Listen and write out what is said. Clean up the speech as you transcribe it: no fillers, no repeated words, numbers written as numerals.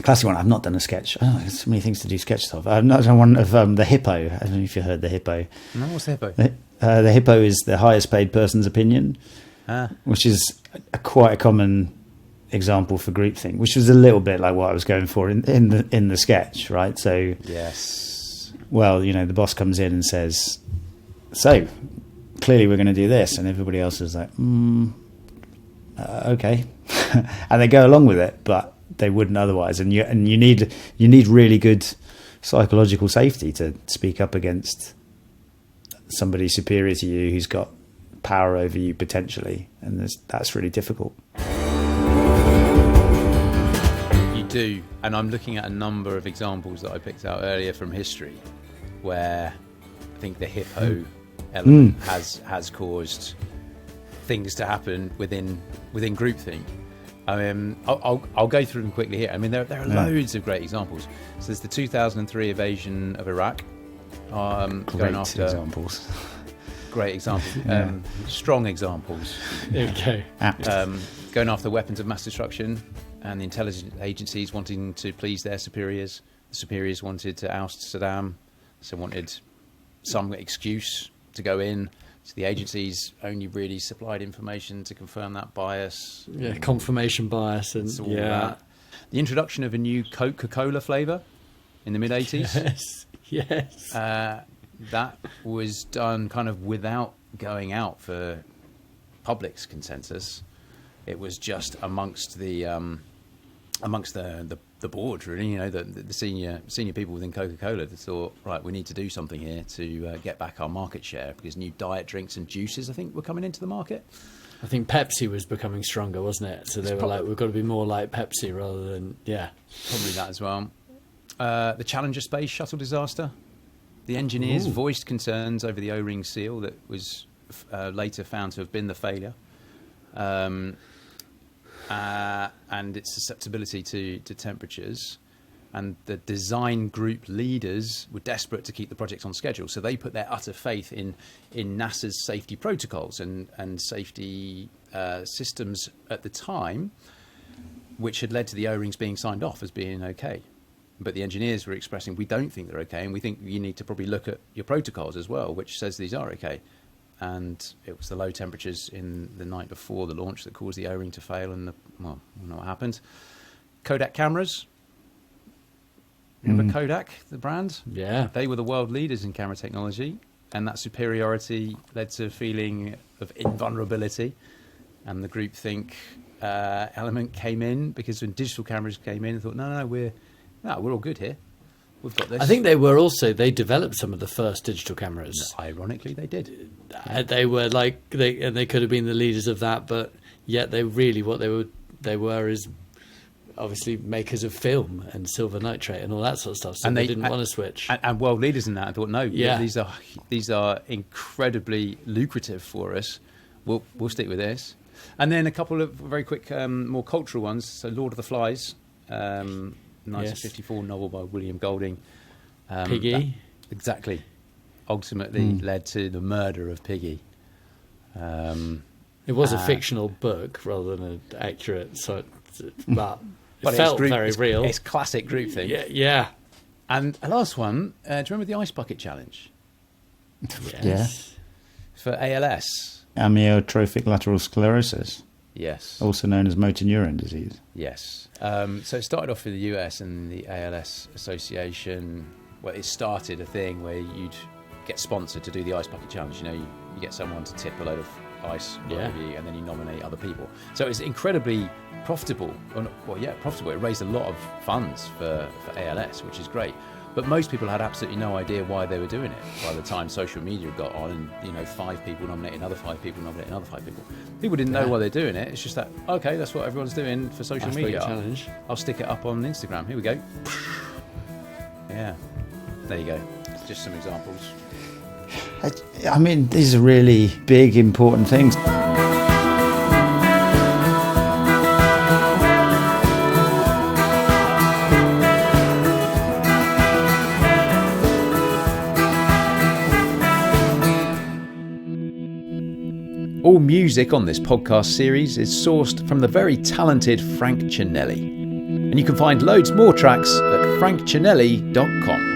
classic one. I've not done a sketch. Oh, there's so many things to do sketches of. I've not done one of the hippo. I don't know if you heard the hippo. No, what's the hippo? The hippo is the highest paid person's opinion, which is quite a common example for groupthink, which was a little bit like what I was going for in the sketch, right? So yes, well, you know, the boss comes in and says, so clearly we're going to do this, and everybody else is like, okay, and they go along with it, but they wouldn't otherwise. And you need really good psychological safety to speak up against somebody superior to you who's got power over you potentially, and that's really difficult. You do, and I'm looking at a number of examples that I picked out earlier from history, where I think the hippo element has caused things to happen within groupthink. I'll go through them quickly here. I mean, there are loads of great examples. So there's the 2003 invasion of Iraq. Going after examples. Great examples. Strong examples. Okay. Going after weapons of mass destruction, and the intelligence agencies wanting to please their superiors. The superiors wanted to oust Saddam, so wanted some excuse to go in. So the agencies only really supplied information to confirm that bias. Yeah, confirmation bias and that. The introduction of a new Coca-Cola flavour in the mid-80s. Yes. That was done kind of without going out for public's consensus. It was just amongst the board, really. You know, the senior people within Coca-Cola that thought, right, we need to do something here to get back our market share, because new diet drinks and juices, I think, were coming into the market. I think Pepsi was becoming stronger, wasn't it? So they were like, we've got to be more like Pepsi rather than probably that as well. The Challenger space shuttle disaster. The engineers voiced concerns over the O-ring seal that was later found to have been the failure, and its susceptibility to temperatures. And the design group leaders were desperate to keep the project on schedule, so they put their utter faith in NASA's safety protocols and safety systems at the time, which had led to the O-rings being signed off as being okay. But the engineers were expressing, we don't think they're okay, and we think you need to probably look at your protocols as well, which says these are okay. And it was the low temperatures in the night before the launch that caused the O-ring to fail, and we know what happened. Kodak cameras. Remember Kodak, the brand? Yeah. They were the world leaders in camera technology, and that superiority led to a feeling of invulnerability, and the groupthink element came in, because when digital cameras came in, they thought, no, we're all good here. We've got this. I think they developed some of the first digital cameras. Ironically, they did. They were like, they could have been the leaders of that, but yet they really, what they were is obviously makers of film and silver nitrate and all that sort of stuff. So and they didn't want to switch. And world leaders in that, I thought, no, these are incredibly lucrative for us. We'll stick with this. And then a couple of very quick, more cultural ones. So Lord of the Flies. 1954 novel by William Golding. Piggy. Exactly. Ultimately led to the murder of Piggy. It was a fictional book rather than an accurate, but it felt very real. It's classic groupthink. Yeah. And a last one, do you remember the Ice Bucket Challenge? Yes. For ALS. Amyotrophic lateral sclerosis. Yes. Also known as motor neuron disease. Yes. So it started off in the US, and the ALS Association, well, it started a thing where you'd get sponsored to do the Ice Bucket Challenge. You know, you get someone to tip a load of ice over you, and then you nominate other people. So it's incredibly profitable. Profitable. It raised a lot of funds for ALS, which is great. But most people had absolutely no idea why they were doing it by the time social media got on, and 5 people nominate another 5 people, nominate another 5 people. People didn't know why they're doing it. It's just that, okay, that's what everyone's doing for social media. Challenge. I'll stick it up on Instagram. Here we go. Yeah, there you go. Just some examples. I mean, these are really big, important things. All music on this podcast series is sourced from the very talented Frank Cinelli. And you can find loads more tracks at frankcinelli.com.